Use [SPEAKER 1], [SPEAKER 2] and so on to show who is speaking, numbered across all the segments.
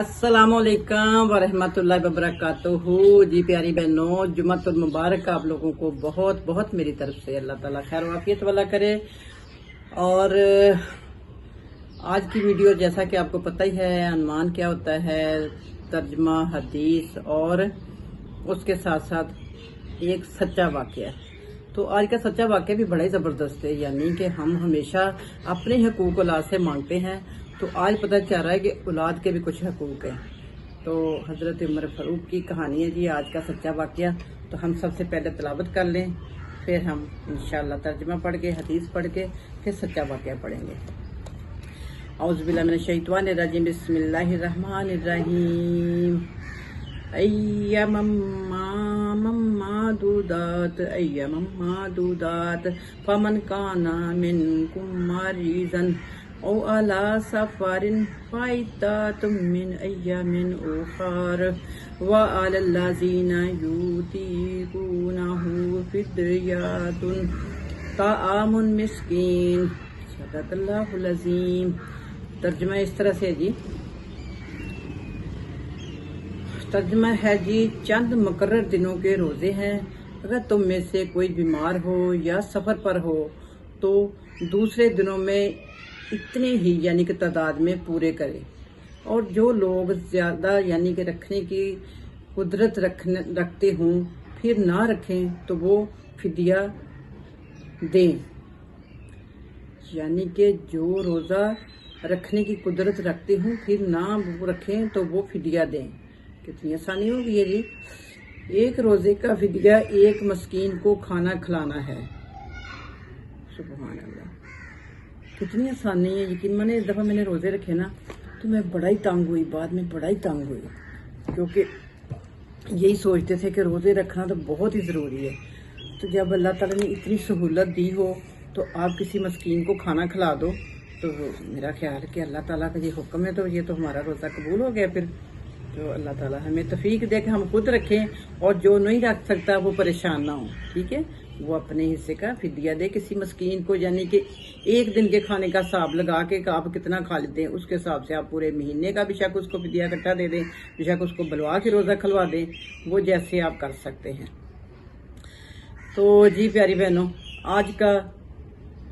[SPEAKER 1] अस्सलामुअलैकुम वरहमतुल्लाहि वबरकातुहू। जी प्यारी बहनों, जुम्मतुल मुबारक आप लोगों को बहुत बहुत मेरी तरफ से। अल्लाह ताला खैर वाफियत वाला करे। और आज की वीडियो जैसा कि आपको पता ही है अनुमान क्या होता है, तर्जमा हदीस और उसके साथ साथ एक सच्चा वाक़या। तो आज का सच्चा वाक़या भी बड़ा ही ज़बरदस्त है, यानी कि हम हमेशा अपने हकूक़ औलाद से मांगते हैं, तो आज पता चल रहा है कि औलाद के भी कुछ हकूक़ हैं। तो हज़रत उमर फ़ारूक की कहानी है जी आज का सच्चा वाक़या। तो हम सबसे पहले तिलावत कर लें, फिर हम इंशाअल्लाह तर्जुमा पढ़ के हदीस पढ़ के फिर सच्चा वाक़या पढ़ेंगे। औज़ु बिल्लाहि मिनश शैतानिर रजीम, बिस्मिल्लाहिर रहमानिर रहीम। अय्यामम्मादूदात फमन काना मिनकुम मरीज़न औ अला सफरिन फ़इद्दतुम मिन अय्यामिन उख़र व अलल्लज़ीना युतीक़ूनहु फ़िद्यतुन ताअमुन मिस्कीन। सदक़ल्लाहुल अज़ीम। तर्जुमा इस तरह से जी, तर्जुमा है जी, चंद मुकर्रर दिनों के रोज़े हैं। अगर तुम में से कोई बीमार हो या सफ़र पर हो तो दूसरे दिनों में इतने ही यानी कि तादाद में पूरे करें। और जो लोग ज़्यादा यानी कि रखने की कुदरत रखते हों फिर ना रखें तो वो फिदिया दें। यानी कि जो रोज़ा रखने की कुदरत रखते हों फिर ना वो रखें तो वो फिदिया दें। कितनी आसानी होगी ये जी। एक रोज़े का फिदिया एक मस्कीन को खाना खिलाना है। सुभान अल्लाह, कितनी आसानी है। यकीन माने इस दफ़ा मैंने रोज़े रखे ना तो मैं बड़ा ही तंग हुई, बाद में बड़ा ही तंग हुई, क्योंकि यही सोचते थे कि रोज़े रखना तो बहुत ही ज़रूरी है। तो जब अल्लाह ताला ने इतनी सहूलत दी हो तो आप किसी मस्कीन को खाना खिला दो, तो मेरा ख्याल है कि अल्लाह ताला का ये हुक्म है, तो ये तो हमारा रोज़ा कबूल हो गया। फिर तो अल्लाह ताला हमें तौफीक दे कि हम खुद रखें और जो नहीं रख सकता वो परेशान ना हो। ठीक है, वो अपने हिस्से का फिदिया दे किसी मस्कीन को, यानी कि एक दिन के खाने का हिसाब लगा के आप कितना खा लेते हैं उसके हिसाब से आप पूरे महीने का बेशक उसको फिदिया इकट्ठा दे दें, बेशक उसको बुलवा के रोज़ा खलवा दें, वो जैसे आप कर सकते हैं। तो जी प्यारी बहनों, आज का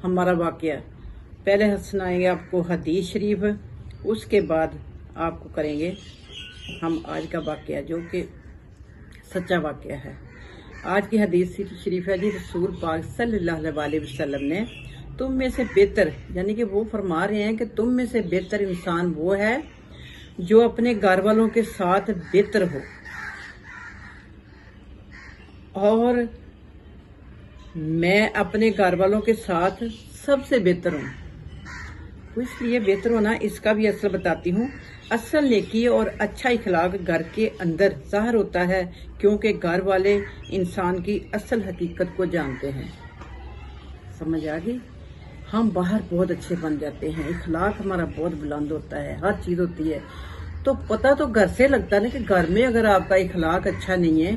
[SPEAKER 1] हमारा वाक़या पहले सुनाएंगे आपको हदीस शरीफ, उसके बाद आपको करेंगे हम आज का वाक़या जो कि सच्चा वाक़या है। आज की हदीस शरीफ है जी, रसूल पाक सल्लल्लाहु अलैहि वसल्लम ने तुम में से बेहतर, यानी कि वो फरमा रहे हैं कि तुम में से बेहतर इंसान वो है जो अपने घर वालों के साथ बेहतर हो। और मैं अपने घर वालों के साथ सबसे बेहतर हूँ। तो इसलिए बेहतर होना इसका भी असल बताती हूँ। असल नेकी और अच्छा इखलाक घर के अंदर ज़ाहिर होता है, क्योंकि घर वाले इंसान की असल हकीकत को जानते हैं। समझ आ गई? हम बाहर बहुत अच्छे बन जाते हैं, इखलाक हमारा बहुत बुलंद होता है, हर चीज़ होती है। तो पता तो घर से लगता है ना कि घर में अगर आपका इखलाक अच्छा नहीं है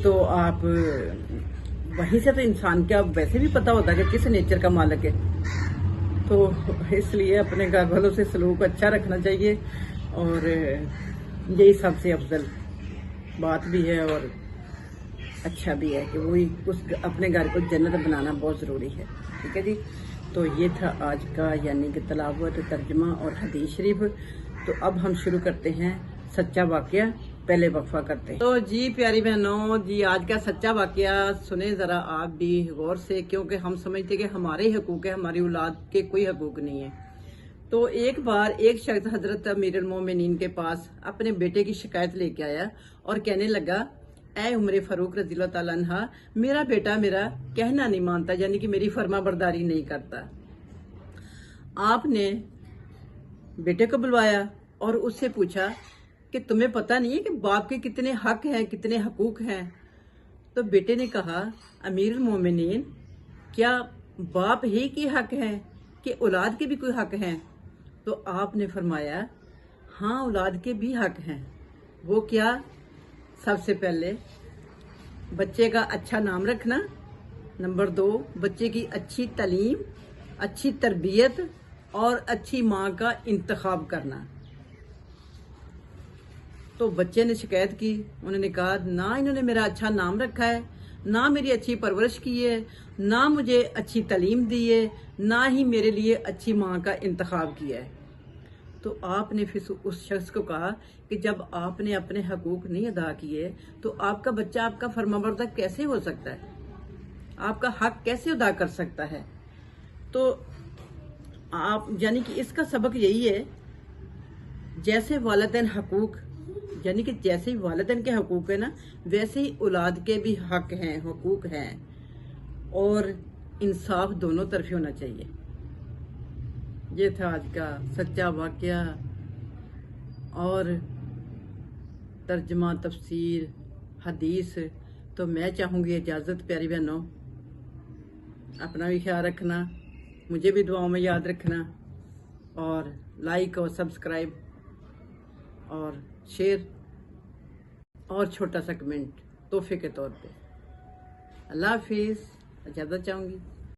[SPEAKER 1] तो आप वहीं से तो इंसान का वैसे भी पता होता है कि किस नेचर का मालिक है। तो इसलिए अपने घर वालों से सलूक अच्छा रखना चाहिए, और यही सबसे अफजल बात भी है और अच्छा भी है कि वही उस अपने घर को जन्नत बनाना बहुत ज़रूरी है। ठीक है जी। तो ये था आज का यानी कि तिलावत, तर्जुमा और हदीस शरीफ। तो अब हम शुरू करते हैं सच्चा वाक़या, पहले वक्फा करते हैं। तो जी प्यारी बहनों जी, आज का सच्चा वाक़या सुने ज़रा आप भी गौर से, क्योंकि हम समझते कि हमारे ही हकूक़ है, हमारी औलाद के कोई हकूक़ नहीं है। तो एक बार एक शख्स हजरत अमीरुल मोमिनीन के पास अपने बेटे की शिकायत लेके आया और कहने लगा, ऐ उमर फारूक रज़ियल्लाहु ताला अन्हा, मेरा बेटा मेरा कहना नहीं मानता, यानी कि मेरी फर्मा बरदारी नहीं करता। आपने बेटे को बुलवाया और उससे पूछा कि तुम्हें पता नहीं है कि बाप के कितने हक हैं, कितने हकूक हैं? तो बेटे ने कहा, अमीरुल मोमिनीन, क्या बाप ही के हक हैं कि औलाद के भी कोई हक हैं? तो आपने फरमाया, हाँ औलाद के भी हक हैं। वो क्या? सबसे पहले बच्चे का अच्छा नाम रखना, नंबर 2 बच्चे की अच्छी तालीम, अच्छी तरबियत और अच्छी माँ का इंतखाब करना। तो बच्चे ने शिकायत की, उन्होंने कहा ना इन्होंने मेरा अच्छा नाम रखा है, ना मेरी अच्छी परवरिश की है, ना मुझे अच्छी तालीम दी है, ना ही मेरे लिए अच्छी माँ का इंतखाब किया है। तो आपने फिर उस शख्स को कहा कि जब आपने अपने हकूक नहीं अदा किए तो आपका बच्चा आपका फरमाबरदार कैसे हो सकता है, आपका हक कैसे अदा कर सकता है। तो आप यानी कि इसका सबक यही है, जैसे वालिदैन हकूक यानी कि जैसे ही वालिदैन के हकूक है ना, वैसे ही औलाद के भी हक हैं, हकूक हैं, और इंसाफ दोनों तरफ होना चाहिए। ये था आज का सच्चा वाकया और तर्जमा तफसीर हदीस। तो मैं चाहूँगी इजाज़त प्यारी बहनों, अपना भी ख्याल रखना, मुझे भी दुआओं में याद रखना, और लाइक और सब्सक्राइब और शेयर और छोटा सा कमेंट तोहफे के तौर पे। अल्लाह हाफिज़, इजाज़त चाहूँगी।